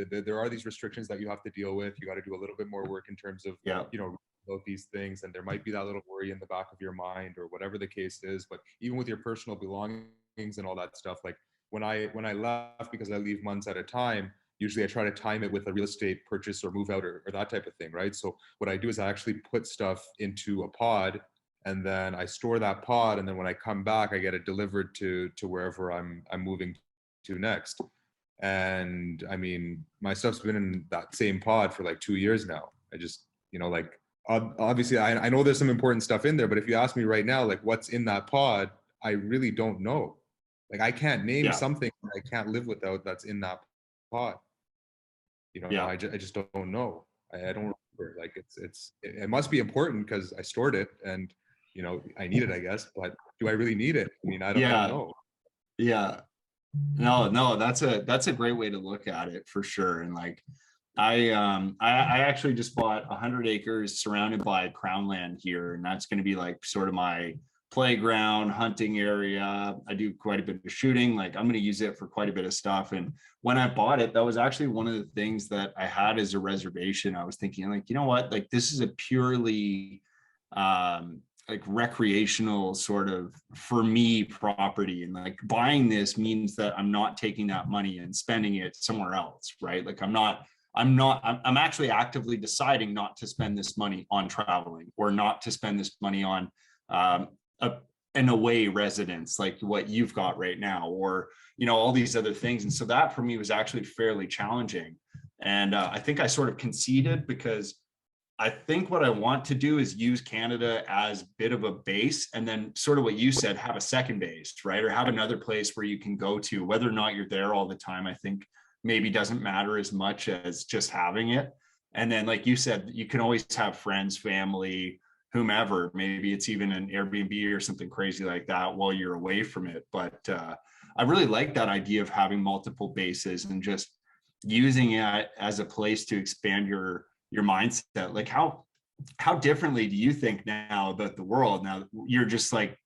there are these restrictions that you have to deal with. You got to do a little bit more work in terms of, yeah, you know, about these things, and there might be that little worry in the back of your mind or whatever the case is. But even with your personal belongings and all that stuff, like when I left, because I leave months at a time, usually I try to time it with a real estate purchase or move out, or that type of thing, right? So what I do is I actually put stuff into a pod, and then I store that pod, and then when I come back, I get it delivered to wherever I'm moving to next. And I mean, my stuff's been in that same pod for like 2 years now. I just, like, obviously I know there's some important stuff in there, but if you ask me right now, like what's in that pod, I really don't know. Like I can't name Yeah. something I can't live without that's in that pod. Yeah. I just don't know. I don't remember. Like it must be important because I stored it, and I need it, I guess. But do I really need it? I mean, I don't Yeah. know. Yeah. No, that's a great way to look at it for sure. And like I actually just bought 100 acres surrounded by crown land here, and that's going to be like sort of my playground, hunting area. I do quite a bit of shooting. Like I'm going to use it for quite a bit of stuff. And when I bought it, that was actually one of the things that I had as a reservation. I was thinking like, you know what, like this is a purely like recreational sort of for me property, and like buying this means that I'm not taking that money and spending it somewhere else, right? Like I'm actually actively deciding not to spend this money on traveling, or not to spend this money on um, a, an away residence like what you've got right now, or all these other things. And so that for me was actually fairly challenging. And I think I sort of conceded, because I think what I want to do is use Canada as a bit of a base, and then sort of what you said, have a second base, right? Or have another place where you can go to, whether or not you're there all the time, I think maybe doesn't matter as much as just having it. And then, like you said, you can always have friends, family, whomever, maybe it's even an Airbnb or something crazy like that while you're away from it. But I really like that idea of having multiple bases and just using it as a place to expand your mindset. Like how differently do you think now about the world? Now you're just like,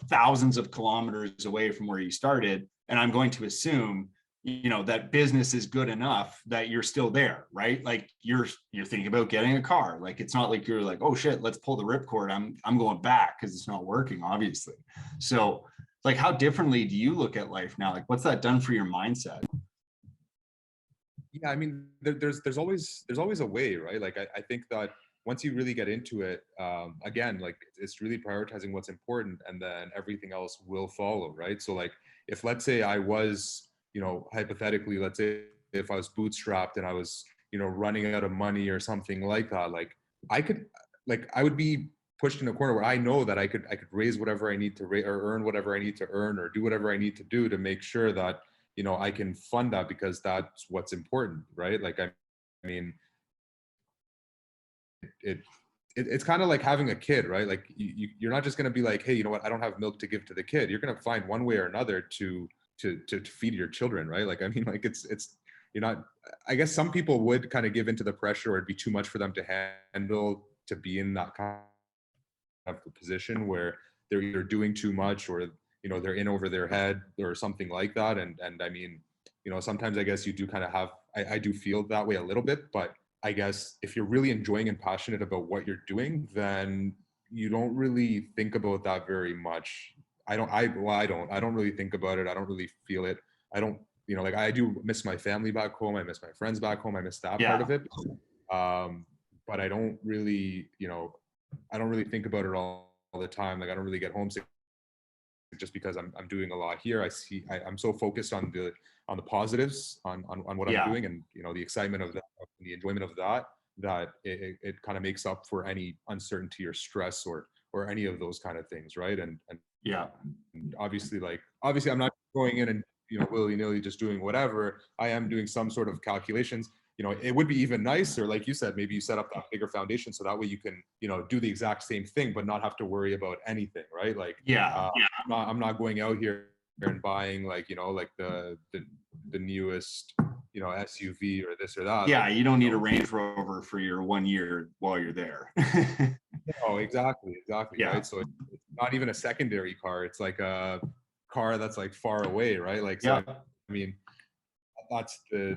thousands of kilometers away from where you started. And I'm going to assume, that business is good enough that you're still there, right? Like you're thinking about getting a car. Like, it's not like you're like, oh shit, let's pull the ripcord. I'm going back because it's not working, obviously. So like, how differently do you look at life now? Like, what's that done for your mindset? Yeah, I mean, there's always a way, right? Like I think that once you really get into it, again, like it's really prioritizing what's important, and then everything else will follow, right? So like if, let's say, I was, hypothetically, let's say if I was bootstrapped and I was, running out of money or something like that, like I could, like I would be pushed in a corner where I know that I could raise whatever I need to raise, or earn whatever I need to earn, or do whatever I need to do to make sure that I can fund that, because that's what's important, right? Like I mean, it it's kind of like having a kid, right? Like you're not just going to be like, hey, you know what, I don't have milk to give to the kid. You're going to find one way or another to feed your children, right? Like I mean, like it's you're not. I guess some people would kind of give into the pressure, or it'd be too much for them to handle, to be in that kind of position where they're either doing too much, or they're in over their head or something like that. And I mean, sometimes I guess you do kind of have, I do feel that way a little bit. But I guess if you're really enjoying and passionate about what you're doing, then you don't really think about that very much. I don't really think about it. I don't really feel it. I don't, like I do miss my family back home. I miss my friends back home. I miss that part Yeah. of it. But I don't really, I don't really think about it all the time. Like I don't really get homesick, just because I'm doing a lot here. I'm so focused on the positives, on what I'm Yeah. doing, and the excitement of that, the enjoyment of that, that it kind of makes up for any uncertainty or stress, or any of those kind of things, right? Yeah. And obviously I'm not going in and willy-nilly just doing whatever. I am doing some sort of calculations. It would be even nicer, like you said, maybe you set up that bigger foundation, so that way you can do the exact same thing but not have to worry about anything, right? Like Yeah. I'm not going out here and buying like like the newest SUV or this or that. Yeah. Like You don't need a Range Rover for your 1 year while you're there. no, exactly, Yeah. right? So it's not even a secondary car. It's like a car that's like far away, right? Like so Yeah. I mean, that's the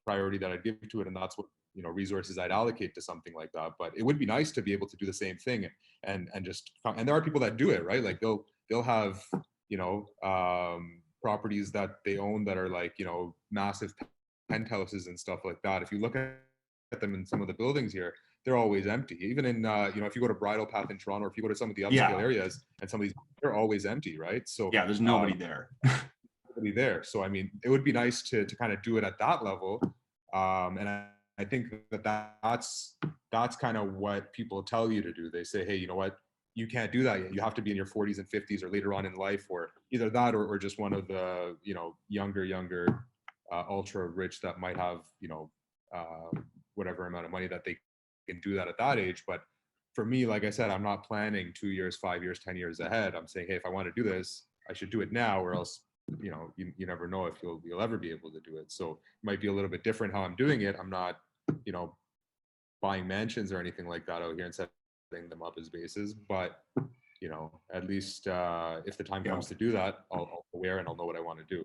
priority that I'd give to it, and that's what resources I'd allocate to something like that. But it would be nice to be able to do the same thing, and just, and there are people that do it, right? Like they'll have properties that they own that are like, massive penthouses and stuff like that. If you look at them in some of the buildings here, they're always empty. Even in, if you go to Bridle Path in Toronto, or if you go to some of the upscale areas and some of these, they're always empy, right? So yeah, there's nobody there. Nobody there. So, I mean, it would be nice to kind of do it at that level. And I think that's kind of what people tell you to do. They say, hey, you know what? You can't do that yet. You have to be in your 40s and 50s or later on in life, or either that or just one of the, younger ultra rich that might have, whatever amount of money that they can do that at that age. But for me, like I said, I'm not planning 2 years, 5 years, 10 years ahead. I'm saying, hey, if I want to do this, I should do it now, or else, you never know if you'll ever be able to do it. So it might be a little bit different how I'm doing it. I'm not, buying mansions or anything like that out here and setting them up as bases, but at least if the time comes to do that, I'll be aware and I'll know what I want to do.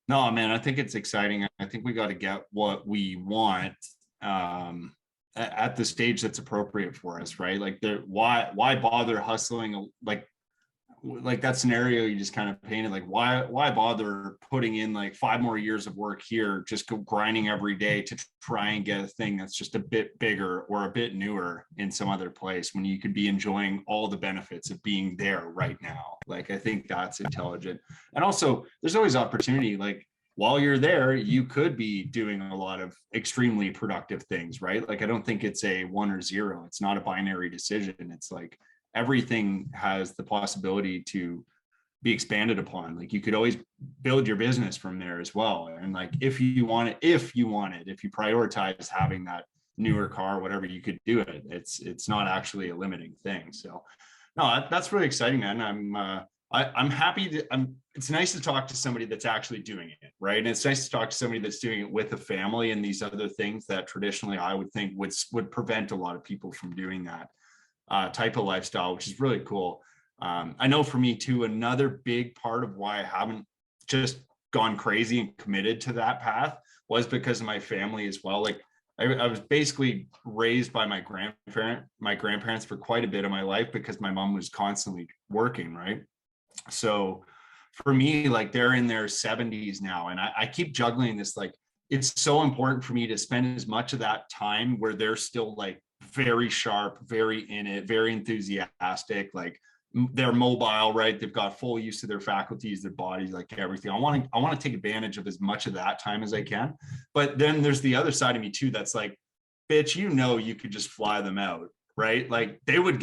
No, man, I think it's exciting. I think we got to get what we want at the stage that's appropriate for us, right? Like, why bother hustling? Like that scenario you just kind of painted, like why bother putting in like 5 more years of work here, just grinding every day to try and get a thing that's just a bit bigger or a bit newer in some other place, when you could be enjoying all the benefits of being there right now. Like, I think that's intelligent. And also, there's always opportunity. Like, while you're there, you could be doing a lot of extremely productive things, right? Like, I don't think it's a 1 or 0. It's not a binary decision. It's like everything has the possibility to be expanded upon. Like, you could always build your business from there as well. And like, if you prioritize having that newer car, whatever, you could do it. It's not actually a limiting thing. So no, that's really exciting, man. I'm happy it's nice to talk to somebody that's actually doing it, right? And it's nice to talk to somebody that's doing it with a family and these other things that traditionally I would think would prevent a lot of people from doing that type of lifestyle, which is really cool. I know for me too, another big part of why I haven't just gone crazy and committed to that path was because of my family as well. Like, I was basically raised by my grandparents for quite a bit of my life because my mom was constantly working, right? So for me, like, they're in their 70s now, and I keep juggling this. Like, it's so important for me to spend as much of that time where they're still like very sharp, very in it, very enthusiastic, like they're mobile, right? They've got full use of their faculties, their bodies, like everything. I want to take advantage of as much of that time as I can. But then there's the other side of me too that's like, bitch, you could just fly them out, right? Like, they would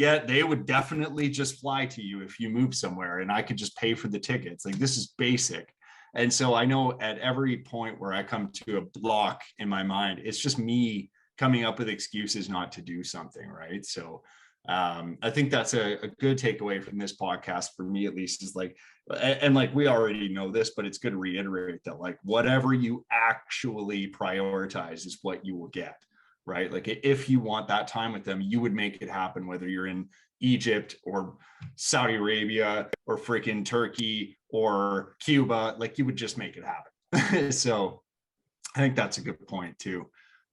definitely just fly to you if you move somewhere, and I could just pay for the tickets. Like, this is basic. And so I know at every point where I come to a block in my mind, it's just me coming up with excuses not to do something, right? So I think that's a good takeaway from this podcast, for me at least, is like, and like, we already know this, but it's good to reiterate that, like, whatever you actually prioritize is what you will get, right? Like, if you want that time with them, you would make it happen, whether you're in Egypt or Saudi Arabia or freaking Turkey or Cuba. Like, you would just make it happen. So I think that's a good point too.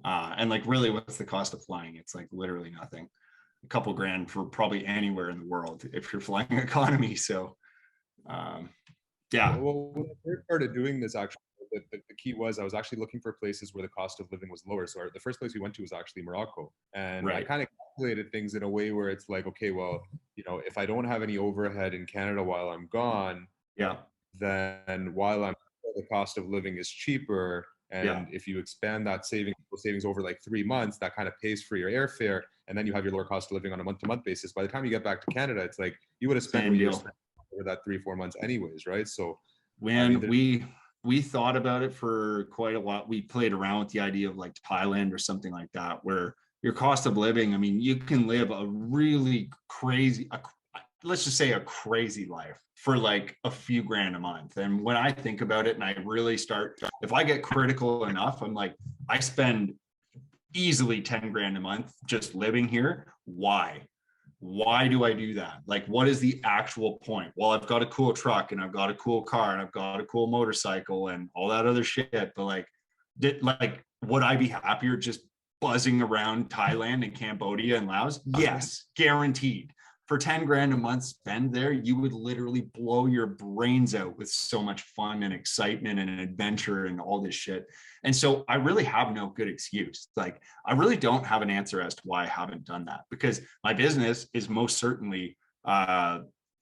And like, really, what's the cost of flying? It's like literally nothing. A couple grand for probably anywhere in the world if you're flying economy. So yeah. Well, when I first started doing this, actually, the key was I was actually looking for places where the cost of living was lower. So the first place we went to was actually Morocco. And I kind of calculated things in a way where it's like, okay, well, if I don't have any overhead in Canada while I'm gone, then while I'm the cost of living is cheaper. And if you expand that savings over like 3 months, that kind of pays for your airfare. And then you have your lower cost of living on a month-to-month basis. By the time you get back to Canada, it's like you would have spent what you spent over that 3-4 months anyways, right? So when we thought about it for quite a while, we played around with the idea of like Thailand or something like that, where your cost of living, I mean, you can live a really crazy, let's just say a crazy life for like a few grand a month. And when I think about it and I really start, if I get critical enough, I'm like, I spend easily 10 grand a month just living here. Why do I do that? Like, what is the actual point? Well, I've got a cool truck and I've got a cool car and I've got a cool motorcycle and all that other shit. But like, would I be happier just buzzing around Thailand and Cambodia and Laos? Yes, guaranteed. for 10 grand a month spend there, you would literally blow your brains out with so much fun and excitement and adventure and all this shit. And so I really have no good excuse. Like, I really don't have an answer as to why I haven't done that, because my business is most certainly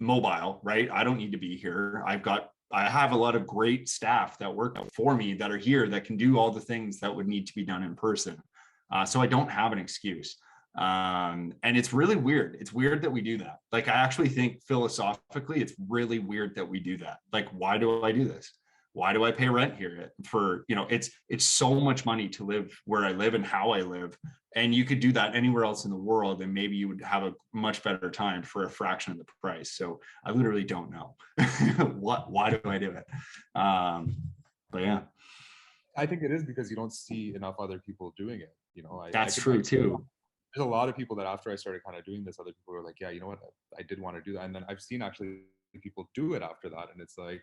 mobile, right? I don't need to be here. I have a lot of great staff that work for me that are here that can do all the things that would need to be done in person. So I don't have an excuse. And it's really weird. It's weird that we do that. Like, I actually think philosophically, it's really weird that we do that. Like, why do I do this? Why do I pay rent here for, it's so much money to live where I live and how I live. And you could do that anywhere else in the world, and maybe you would have a much better time for a fraction of the price. So I literally don't know why do I do it? But yeah. I think it is because you don't see enough other people doing it. That's true too. There's a lot of people that after I started kind of doing this, other people were like, yeah, you know what, I did want to do that. And then I've seen actually people do it after that. And it's like,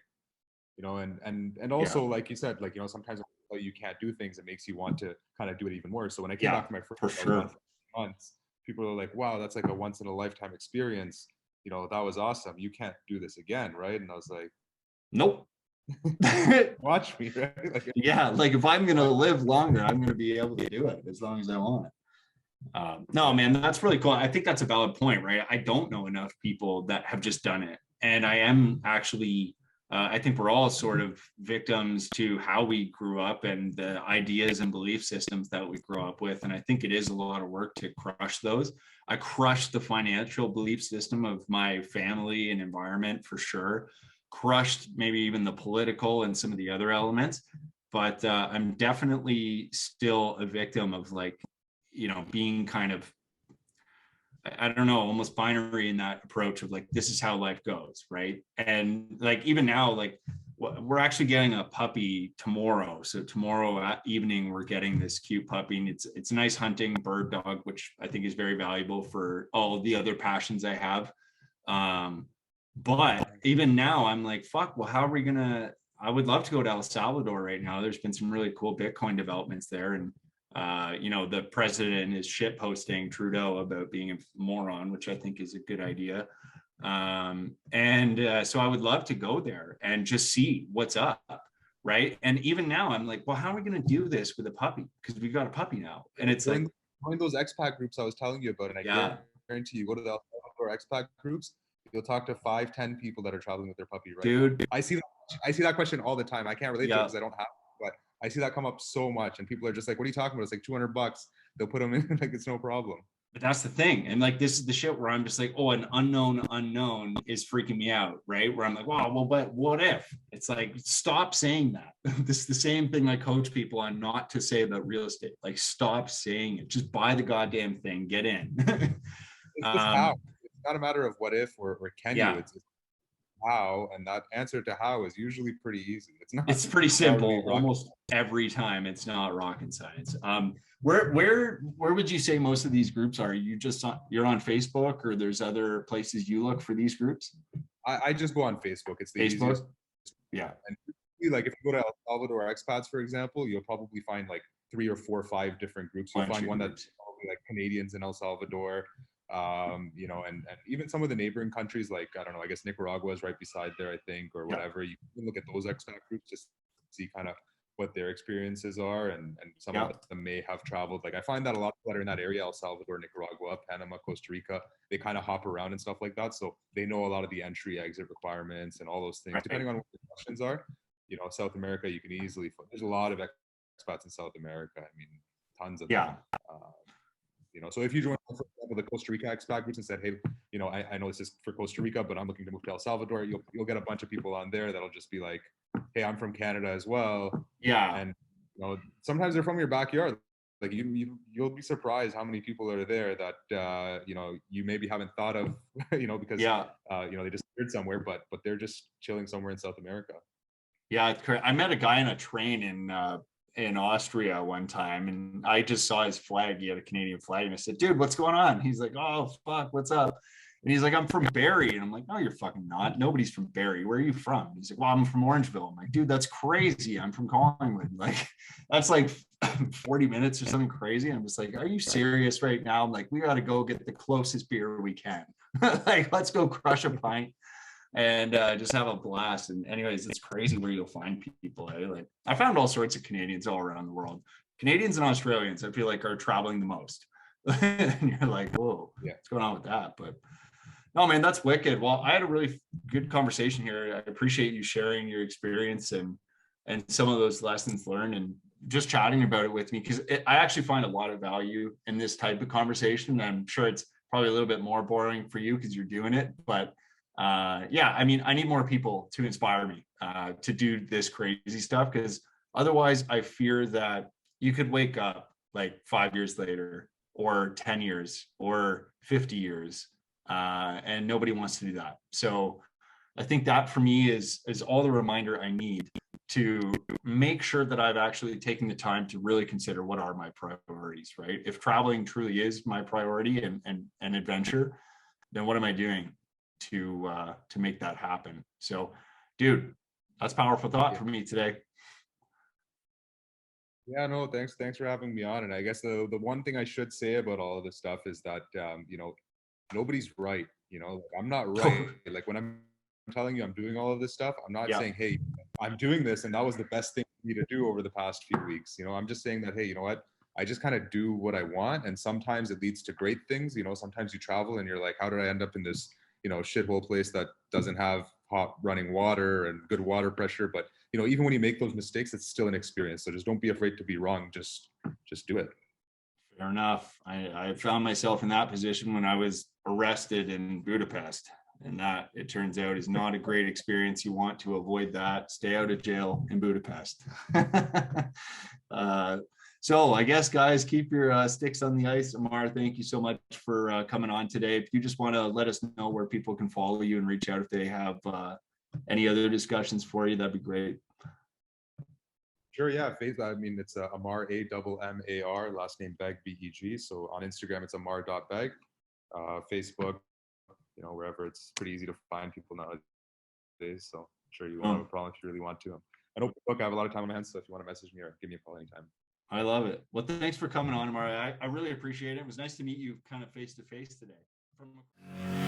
and also, like you said, like, sometimes when you can't do things, it makes you want to kind of do it even more. So when I came back to my first months, people were like, wow, that's like a once in a lifetime experience. That was awesome. You can't do this again, right? And I was like, nope. Watch me, right? Like, yeah, like if I'm gonna live longer, I'm gonna be able to do it as long as I want it. No, man, that's really cool. I think that's a valid point, right? I don't know enough people that have just done it. And I am actually, I think we're all sort of victims to how we grew up and the ideas and belief systems that we grew up with. And I think it is a lot of work to crush those. I crushed the financial belief system of my family and environment for sure. Crushed maybe even the political and some of the other elements. But I'm definitely still a victim of, like, being kind of, I don't know, almost binary in that approach of like, this is how life goes, right? And like, even now, like, we're actually getting a puppy tomorrow. So tomorrow evening, we're getting this cute puppy, and it's a nice hunting bird dog, which I think is very valuable for all the other passions I have. But even now, I'm like, fuck, well, how are we gonna, I would love to go to El Salvador right now. There's been some really cool Bitcoin developments there. And the president is shit posting Trudeau about being a moron, which I think is a good idea. So I would love to go there and just see what's up, right? And even now I'm like, well, how are we going to do this with a puppy? Because we've got a puppy now. And it's like, join those expat groups I was telling you about, and I guarantee you, go to the El Salvador expat groups, you'll talk to 5-10 people that are traveling with their puppy, right? Dude, I see that question all the time. I can't relate to it because I don't have it, but I see that come up so much, and people are just like, what are you talking about? It's like $200. They'll put them in, like, it's no problem. But that's the thing. And like, this is the shit where I'm just like, oh, an unknown is freaking me out, right? Where I'm like, wow, well, but what if? It's like, stop saying that. This is the same thing I coach people on not to say about real estate. Like, stop saying it. Just buy the goddamn thing, get in. It's just how. It's not a matter of what if or can you. It's how, and that answer to how is usually pretty easy. It's pretty simple almost every time. It's not rocket science. Where would you say most of these groups are? You're on Facebook, or there's other places you look for these groups? I just go on Facebook. It's the Facebook. Easiest. Yeah. And like, if you go to El Salvador Expats, for example, you'll probably find like 3 or 4 or 5 different groups. You'll find one that's probably like Canadians in El Salvador. And even some of the neighboring countries, like, I don't know, I guess Nicaragua is right beside there, I think, or whatever. You can look at those expat groups just to see kind of what their experiences are, and some of them may have traveled. Like, I find that a lot of people that are in that area, El Salvador, Nicaragua, Panama, Costa Rica, they kind of hop around and stuff like that, so they know a lot of the entry exit requirements and all those things, depending on what the questions are. South America, you can easily, there's a lot of expats in South America. I mean, tons of them. So if you join, for example, the Costa Rica expat groups and said, hey, I know this is for Costa Rica, but I'm looking to move to El Salvador, you'll get a bunch of people on there that'll just be like, hey, I'm from Canada as well. Yeah. And sometimes they're from your backyard. Like, you'll be surprised how many people are there that you maybe haven't thought of, because they disappeared somewhere, but they're just chilling somewhere in South America. Yeah, it's correct. I met a guy on a train in Austria one time, and I just saw his flag. He had a Canadian flag, and I said, dude, what's going on? He's like, oh, fuck, what's up? And he's like, I'm from Barrie. And I'm like, no, you're fucking not. Nobody's from Barrie. Where are you from? And he's like, well, I'm from Orangeville. I'm like, dude, that's crazy. I'm from Collingwood. Like, that's like 40 minutes or something crazy. I'm just like, are you serious right now? I'm like, we got to go get the closest beer we can. Like, let's go crush a pint and just have a blast. And anyways, it's crazy where you'll find people. Like, I found all sorts of Canadians all around the world. Canadians and Australians, I feel like, are traveling the most. And you're like, whoa, Yeah. what's going on with that? But no, man, that's wicked. Well, I had a really good conversation here. I appreciate you sharing your experience and some of those lessons learned and just chatting about it with me, because I actually find a lot of value in this type of conversation. I'm sure it's probably a little bit more boring for you because you're doing it, but yeah, I mean, I need more people to inspire me to do this crazy stuff, because otherwise I fear that you could wake up like 5 years later or 10 years or 50 years and nobody wants to do that. So I think that for me is all the reminder I need to make sure that I've actually taken the time to really consider what are my priorities, right? If traveling truly is my priority and adventure, then what am I doing to make that happen? So, dude, that's powerful thought for me today. Yeah, no, thanks for having me on. And I guess the one thing I should say about all of this stuff is that you know, nobody's right. You know, like, I'm not right. Like when I'm telling you I'm doing all of this stuff, I'm not saying, hey, I'm doing this and that was the best thing for me to do over the past few weeks. You know, I'm just saying that, hey, you know what? I just kind of do what I want, and sometimes it leads to great things. You know, sometimes you travel and you're like, how did I end up in this, you know, shithole place that doesn't have hot running water and good water pressure? But you know, even when you make those mistakes, it's still an experience. So just don't be afraid to be wrong. Just do it. Fair enough. I found myself in that position when I was arrested in Budapest, and that, it turns out, is not a great experience. You want to avoid that. Stay out of jail in Budapest. So I guess, guys, keep your sticks on the ice. Ammar, thank you so much for coming on today. If you just want to let us know where people can follow you and reach out if they have any other discussions for you, that'd be great. Sure, yeah. I mean, it's Ammar, Ammar, last name Beg, Beg. So on Instagram, it's ammar.beg. Facebook, you know, wherever, it's pretty easy to find people nowadays. So I'm sure you won't have a problem if you really want to. I don't book. I have a lot of time on my hands, so if you want to message me or give me a call anytime. I love it. Well, thanks for coming on, Ammar. I really appreciate it. It was nice to meet you kind of face to face today.